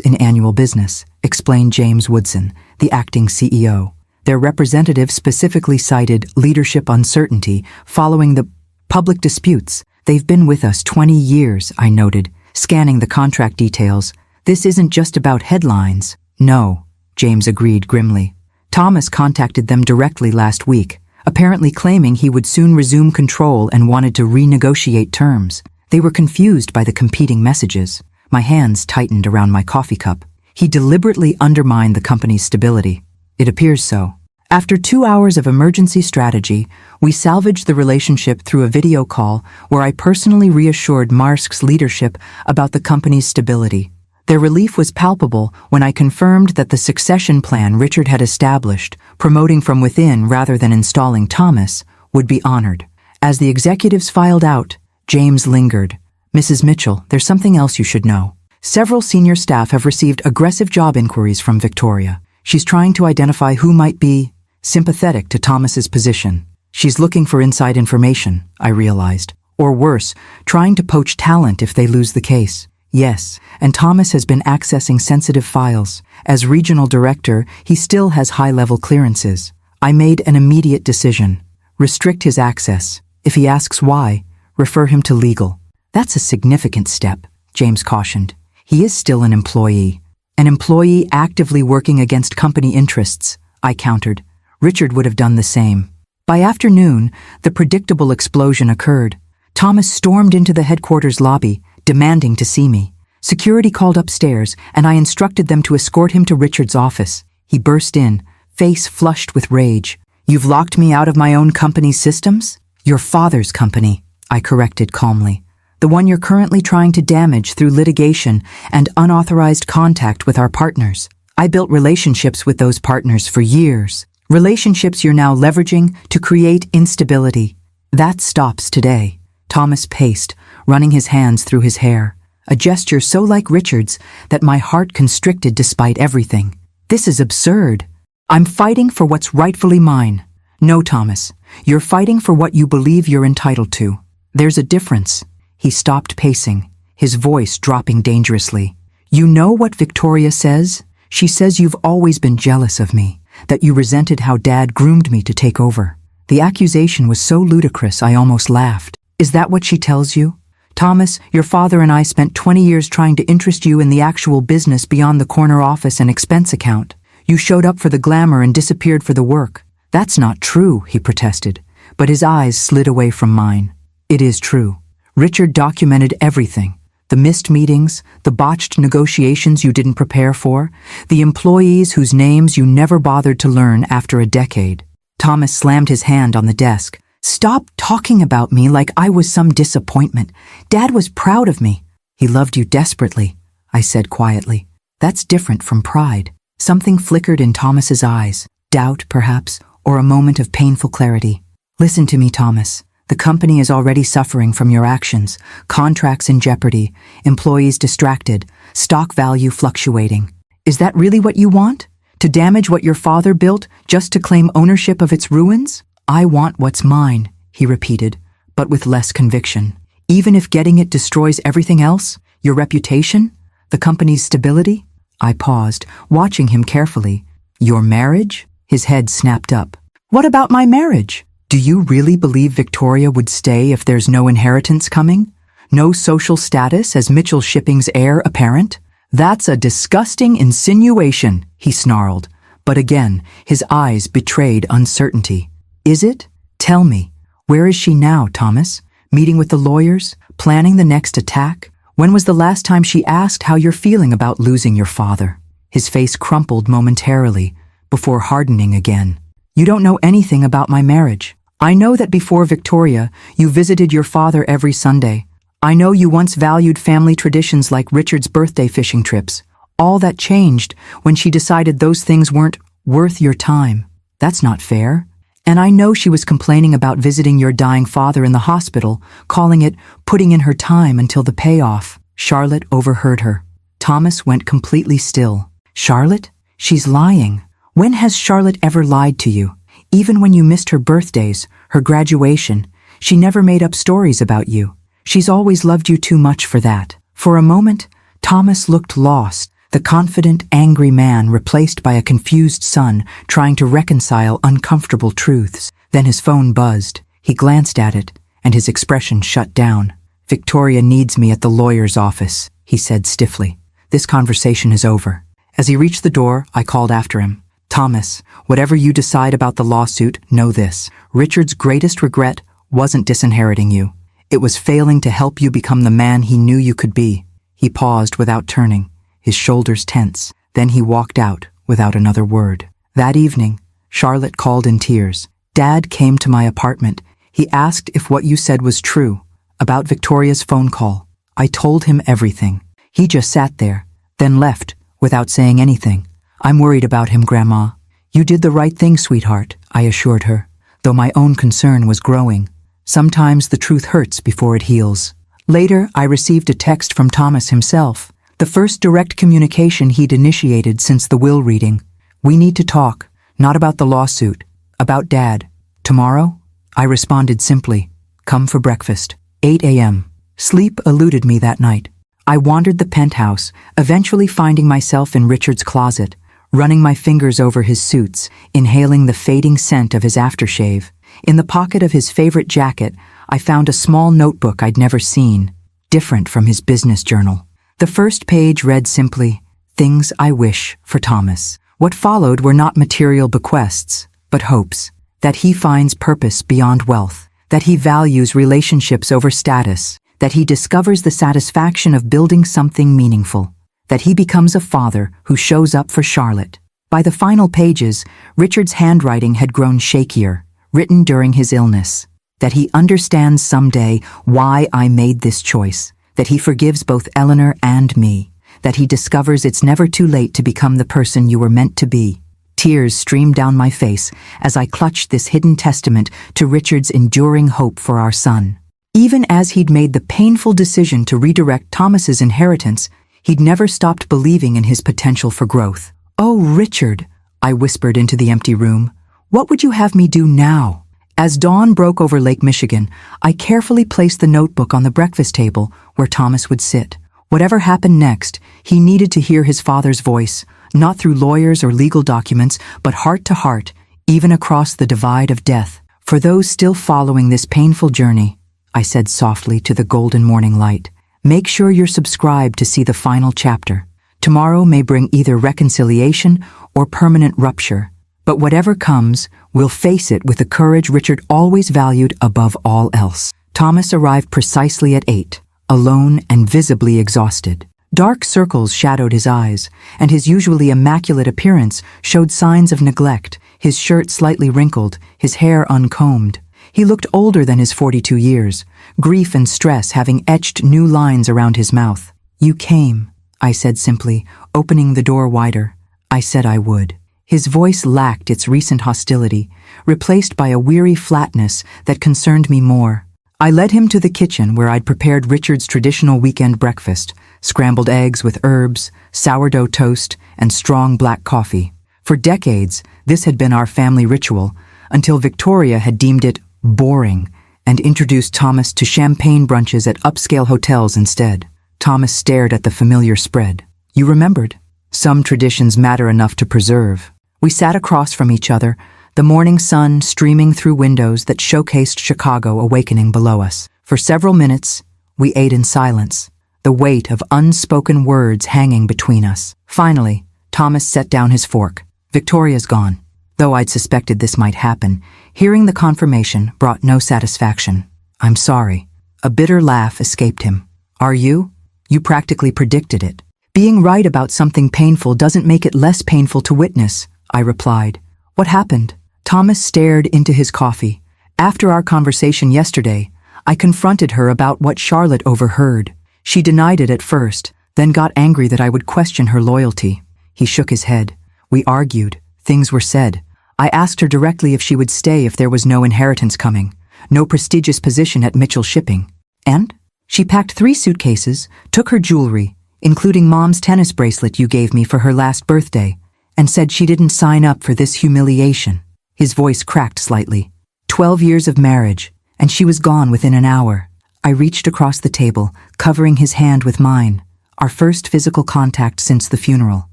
in annual business, explained James Woodson, the acting CEO. Their representative specifically cited leadership uncertainty following the public disputes. They've been with us 20 years, I noted, scanning the contract details. This isn't just about headlines. No, James agreed grimly. Thomas contacted them directly last week, apparently claiming he would soon resume control and wanted to renegotiate terms. They were confused by the competing messages. My hands tightened around my coffee cup. He deliberately undermined the company's stability. It appears so. After 2 hours of emergency strategy, we salvaged the relationship through a video call where I personally reassured Maersk's leadership about the company's stability. Their relief was palpable when I confirmed that the succession plan Richard had established, promoting from within rather than installing Thomas, would be honored. As the executives filed out, James lingered. Mrs. Mitchell, there's something else you should know. Several senior staff have received aggressive job inquiries from Victoria. She's trying to identify who might be sympathetic to Thomas's position. She's looking for inside information, I realized. Or worse, trying to poach talent if they lose the case. Yes, and Thomas has been accessing sensitive files. As regional director, he still has high-level clearances. I made an immediate decision. Restrict his access. If he asks why, refer him to legal. That's a significant step, James cautioned. He is still an employee. An employee actively working against company interests, I countered. Richard would have done the same. By afternoon, the predictable explosion occurred. Thomas stormed into the headquarters lobby, demanding to see me. Security called upstairs, and I instructed them to escort him to Richard's office. He burst in, face flushed with rage. You've locked me out of my own company's systems? Your father's company, I corrected calmly. The one you're currently trying to damage through litigation and unauthorized contact with our partners. I built relationships with those partners for years. Relationships you're now leveraging to create instability. That stops today. Thomas paced, running his hands through his hair, a gesture so like Richard's that my heart constricted despite everything. This is absurd. I'm fighting for what's rightfully mine. No, Thomas, you're fighting for what you believe you're entitled to. There's a difference. He stopped pacing, his voice dropping dangerously. You know what Victoria says? She says you've always been jealous of me, that you resented how Dad groomed me to take over. The accusation was so ludicrous I almost laughed. Is that what she tells you? Thomas, your father and I spent 20 years trying to interest you in the actual business beyond the corner office and expense account. You showed up for the glamour and disappeared for the work. That's not true, he protested, but his eyes slid away from mine. It is true. Richard documented everything. The missed meetings, the botched negotiations you didn't prepare for, the employees whose names you never bothered to learn after a decade. Thomas slammed his hand on the desk. Stop talking about me like I was some disappointment. Dad was proud of me. He loved you desperately, I said quietly. That's different from pride. Something flickered in Thomas's eyes. Doubt, perhaps, or a moment of painful clarity. Listen to me, Thomas. The company is already suffering from your actions. Contracts in jeopardy, employees distracted, stock value fluctuating. Is that really what you want? To damage what your father built just to claim ownership of its ruins? I want what's mine, he repeated, but with less conviction. Even if getting it destroys everything else, your reputation, the company's stability? I paused, watching him carefully. Your marriage? His head snapped up. What about my marriage? Do you really believe Victoria would stay if there's no inheritance coming? No social status as Mitchell Shipping's heir apparent? That's a disgusting insinuation, he snarled. But again, his eyes betrayed uncertainty. Is it? Tell me. Where is she now, Thomas? Meeting with the lawyers? Planning the next attack? When was the last time she asked how you're feeling about losing your father? His face crumpled momentarily, before hardening again. You don't know anything about my marriage. I know that before Victoria, you visited your father every Sunday. I know you once valued family traditions like Richard's birthday fishing trips. All that changed when she decided those things weren't worth your time. That's not fair. And I know she was complaining about visiting your dying father in the hospital, calling it putting in her time until the payoff. Charlotte overheard her. Thomas went completely still. Charlotte? She's lying. When has Charlotte ever lied to you? Even when you missed her birthdays, her graduation, she never made up stories about you. She's always loved you too much for that. For a moment, Thomas looked lost, the confident, angry man replaced by a confused son trying to reconcile uncomfortable truths. Then his phone buzzed. He glanced at it, and his expression shut down. Victoria needs me at the lawyer's office, he said stiffly. This conversation is over. As he reached the door, I called after him. Thomas, whatever you decide about the lawsuit, know this. Richard's greatest regret wasn't disinheriting you. It was failing to help you become the man he knew you could be. He paused without turning, his shoulders tense. Then he walked out without another word. That evening, Charlotte called in tears. Dad came to my apartment. He asked if what you said was true, about Victoria's phone call. I told him everything. He just sat there, then left without saying anything. I'm worried about him, Grandma. You did the right thing, sweetheart, I assured her, though my own concern was growing. Sometimes the truth hurts before it heals. Later, I received a text from Thomas himself, the first direct communication he'd initiated since the will reading. We need to talk, not about the lawsuit, about Dad. Tomorrow? I responded simply, come for breakfast. 8 a.m. Sleep eluded me that night. I wandered the penthouse, eventually finding myself in Richard's closet, running my fingers over his suits, inhaling the fading scent of his aftershave. In the pocket of his favorite jacket, I found a small notebook I'd never seen, different from his business journal. The first page read simply, Things I Wish for Thomas. What followed were not material bequests, but hopes. That he finds purpose beyond wealth. That he values relationships over status. That he discovers the satisfaction of building something meaningful. That he becomes a father who shows up for Charlotte. By the final pages, Richard's handwriting had grown shakier, written during his illness. That he understands someday why I made this choice. That he forgives both Eleanor and me. That he discovers it's never too late to become the person you were meant to be. Tears streamed down my face as I clutched this hidden testament to Richard's enduring hope for our son. Even as he'd made the painful decision to redirect Thomas's inheritance, he'd never stopped believing in his potential for growth. Oh, Richard, I whispered into the empty room. What would you have me do now? As dawn broke over Lake Michigan, I carefully placed the notebook on the breakfast table where Thomas would sit. Whatever happened next, he needed to hear his father's voice, not through lawyers or legal documents, but heart to heart, even across the divide of death. For those still following this painful journey, I said softly to the golden morning light, make sure you're subscribed to see the final chapter. Tomorrow may bring either reconciliation or permanent rupture. But whatever comes, we'll face it with the courage Richard always valued above all else. Thomas arrived precisely at 8, alone and visibly exhausted. Dark circles shadowed his eyes, and his usually immaculate appearance showed signs of neglect, his shirt slightly wrinkled, his hair uncombed. He looked older than his 42 years, grief and stress having etched new lines around his mouth. You came, I said simply, opening the door wider. I said I would. His voice lacked its recent hostility, replaced by a weary flatness that concerned me more. I led him to the kitchen where I'd prepared Richard's traditional weekend breakfast, scrambled eggs with herbs, sourdough toast, and strong black coffee. For decades, this had been our family ritual, until Victoria had deemed it boring and introduced Thomas to champagne brunches at upscale hotels instead. Thomas stared at the familiar spread. You remembered. Some traditions matter enough to preserve. We sat across from each other, the morning sun streaming through windows that showcased Chicago awakening below us. For several minutes, We ate in silence, the weight of unspoken words hanging between us. Finally, Thomas set down his fork. Victoria's gone. Though I'd suspected this might happen, hearing the confirmation brought no satisfaction. I'm sorry. A bitter laugh escaped him. Are you? You practically predicted it. Being right about something painful doesn't make it less painful to witness, I replied. What happened? Thomas stared into his coffee. After our conversation yesterday, I confronted her about what Charlotte overheard. She denied it at first, then got angry that I would question her loyalty. He shook his head. We argued. Things were said. I asked her directly if she would stay if there was no inheritance coming, no prestigious position at Mitchell Shipping. And? She packed 3 suitcases, took her jewelry, including Mom's tennis bracelet you gave me for her last birthday, and said she didn't sign up for this humiliation. His voice cracked slightly. 12 years of marriage, and she was gone within an hour. I reached across the table, covering his hand with mine, our first physical contact since the funeral.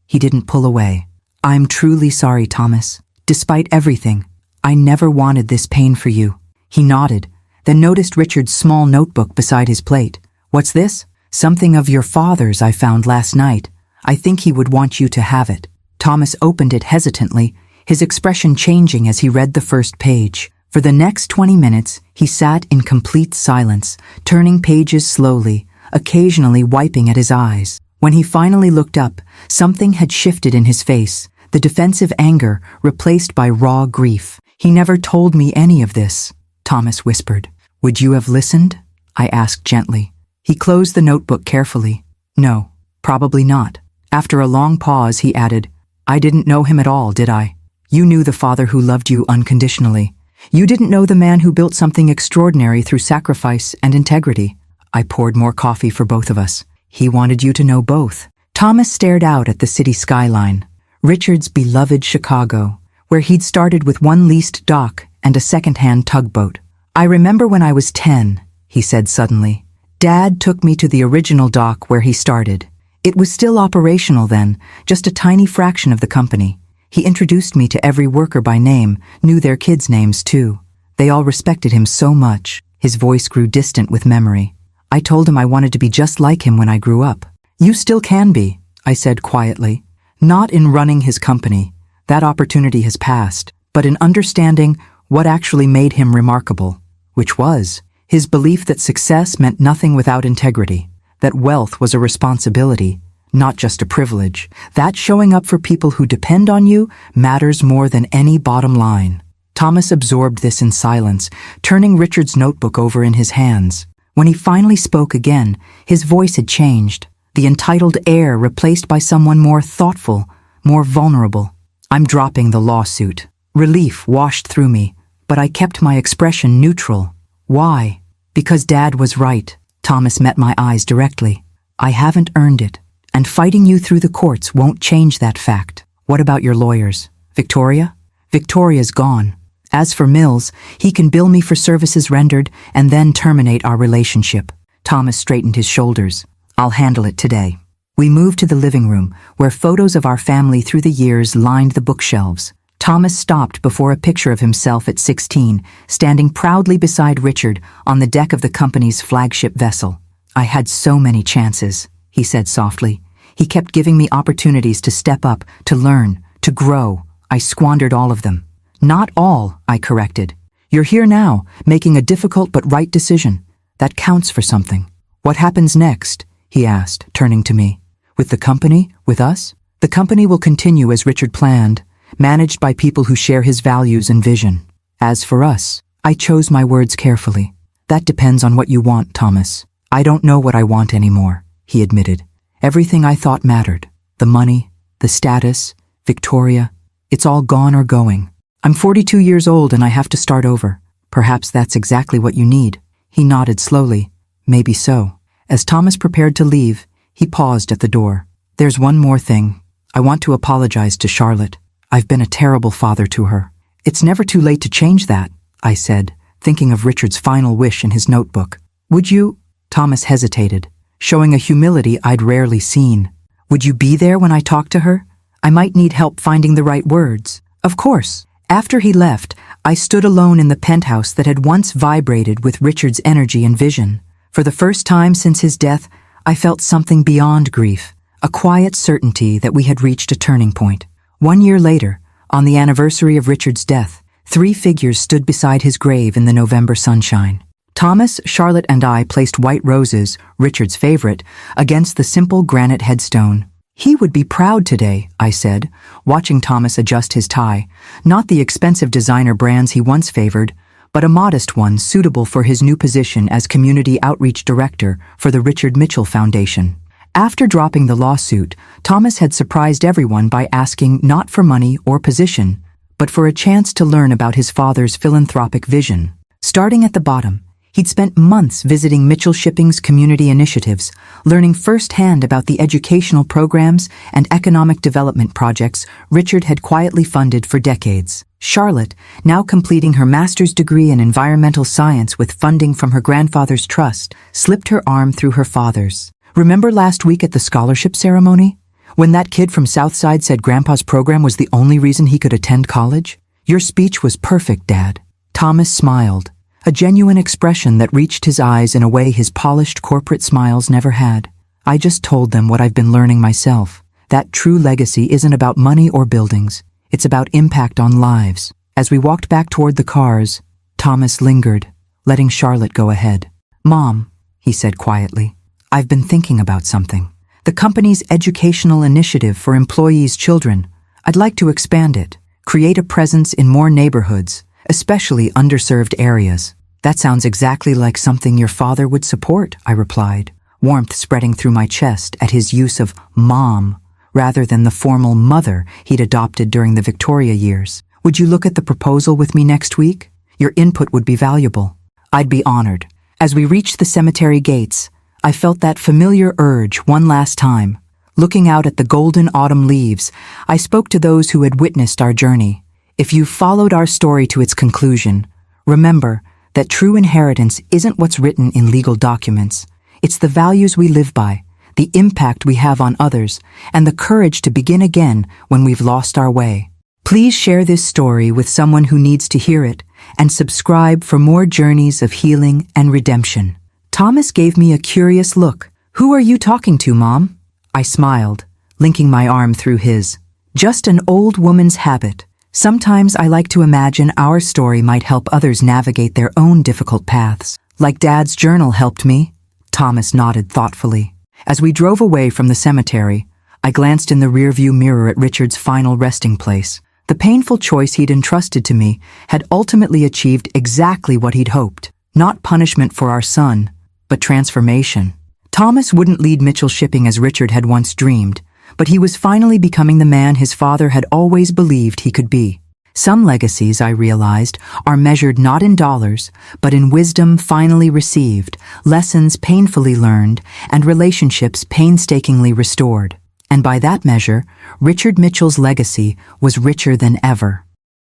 He didn't pull away. I'm truly sorry, Thomas. Despite everything, I never wanted this pain for you. He nodded, then noticed Richard's small notebook beside his plate. What's this? Something of your father's I found last night. I think he would want you to have it. Thomas opened it hesitantly, his expression changing as he read the first page. For the next 20 minutes, he sat in complete silence, turning pages slowly, occasionally wiping at his eyes. When he finally looked up, something had shifted in his face, the defensive anger replaced by raw grief. He never told me any of this, Thomas whispered. Would you have listened? I asked gently. He closed the notebook carefully. No, probably not. After a long pause, he added, I didn't know him at all, did I? You knew the father who loved you unconditionally. You didn't know the man who built something extraordinary through sacrifice and integrity. I poured more coffee for both of us. He wanted you to know both. Thomas stared out at the city skyline, Richard's beloved Chicago, where he'd started with one leased dock and a second-hand tugboat. I remember when I was 10, he said suddenly. Dad took me to the original dock where he started. It was still operational then, just a tiny fraction of the company. He introduced me to every worker by name, knew their kids' names too. They all respected him so much. His voice grew distant with memory. I told him I wanted to be just like him when I grew up. You still can be, I said quietly. Not in running his company. That opportunity has passed, but in understanding what actually made him remarkable, which was his belief that success meant nothing without integrity, that wealth was a responsibility, not just a privilege, that showing up for people who depend on you matters more than any bottom line. Thomas absorbed this in silence, turning Richard's notebook over in his hands. When he finally spoke again, his voice had changed, the entitled air replaced by someone more thoughtful, more vulnerable. I'm dropping the lawsuit. Relief washed through me, but I kept my expression neutral. Why? Because Dad was right. Thomas met my eyes directly. I haven't earned it, and fighting you through the courts won't change that fact. What about your lawyers? Victoria? Victoria's gone. As for Mills, he can bill me for services rendered and then terminate our relationship. Thomas straightened his shoulders. I'll handle it today. We moved to the living room, where photos of our family through the years lined the bookshelves. Thomas stopped before a picture of himself at 16, standing proudly beside Richard on the deck of the company's flagship vessel. I had so many chances, he said softly. He kept giving me opportunities to step up, to learn, to grow. I squandered all of them. Not all, I corrected. You're here now, making a difficult but right decision. That counts for something. What happens next? He asked, turning to me. With the company? With us? The company will continue as Richard planned, managed by people who share his values and vision. As for us, I chose my words carefully. That depends on what you want, Thomas. I don't know what I want anymore, he admitted. Everything I thought mattered. The money, the status, Victoria, it's all gone or going. I'm 42 years old and I have to start over. Perhaps that's exactly what you need. He nodded slowly. Maybe so. As Thomas prepared to leave, he paused at the door. There's one more thing. I want to apologize to Charlotte. I've been a terrible father to her. It's never too late to change that, I said, thinking of Richard's final wish in his notebook. Would you? Thomas hesitated, showing a humility I'd rarely seen. Would you be there when I talk to her? I might need help finding the right words. Of course. After he left, I stood alone in the penthouse that had once vibrated with Richard's energy and vision. For the first time since his death, I felt something beyond grief, a quiet certainty that we had reached a turning point. 1 year later, on the anniversary of Richard's death, 3 figures stood beside his grave in the November sunshine. Thomas, Charlotte, and I placed white roses, Richard's favorite, against the simple granite headstone. "He would be proud today," I said, watching Thomas adjust his tie, not the expensive designer brands he once favored, but a modest one suitable for his new position as Community Outreach Director for the Richard Mitchell Foundation. After dropping the lawsuit, Thomas had surprised everyone by asking not for money or position, but for a chance to learn about his father's philanthropic vision. Starting at the bottom, he'd spent months visiting Mitchell Shipping's community initiatives, learning firsthand about the educational programs and economic development projects Richard had quietly funded for decades. Charlotte, now completing her master's degree in environmental science with funding from her grandfather's trust, slipped her arm through her father's. "Remember last week at the scholarship ceremony? When that kid from Southside said Grandpa's program was the only reason he could attend college? Your speech was perfect, Dad." Thomas smiled, a genuine expression that reached his eyes in a way his polished corporate smiles never had. "I just told them what I've been learning myself. That true legacy isn't about money or buildings. It's about impact on lives." As we walked back toward the cars, Thomas lingered, letting Charlotte go ahead. "Mom," he said quietly, "I've been thinking about something. The company's educational initiative for employees' children. I'd like to expand it, create a presence in more neighborhoods, especially underserved areas." "That sounds exactly like something your father would support," I replied, warmth spreading through my chest at his use of "mom" rather than the formal mother he'd adopted during the Victoria years. "Would you look at the proposal with me next week? Your input would be valuable." "I'd be honored." As we reached the cemetery gates, I felt that familiar urge one last time. Looking out at the golden autumn leaves, I spoke to those who had witnessed our journey. If you've followed our story to its conclusion, remember that true inheritance isn't what's written in legal documents. It's the values we live by, the impact we have on others, and the courage to begin again when we've lost our way. Please share this story with someone who needs to hear it, and subscribe for more journeys of healing and redemption. Thomas gave me a curious look. "Who are you talking to, Mom?" I smiled, linking my arm through his. "Just an old woman's habit. Sometimes I like to imagine our story might help others navigate their own difficult paths. Like Dad's journal helped me." Thomas nodded thoughtfully. As we drove away from the cemetery, I glanced in the rearview mirror at Richard's final resting place. The painful choice he'd entrusted to me had ultimately achieved exactly what he'd hoped. Not punishment for our son, but transformation. Thomas wouldn't lead Mitchell Shipping as Richard had once dreamed, but he was finally becoming the man his father had always believed he could be. Some legacies, I realized, are measured not in dollars, but in wisdom finally received, lessons painfully learned, and relationships painstakingly restored. And by that measure, Richard Mitchell's legacy was richer than ever.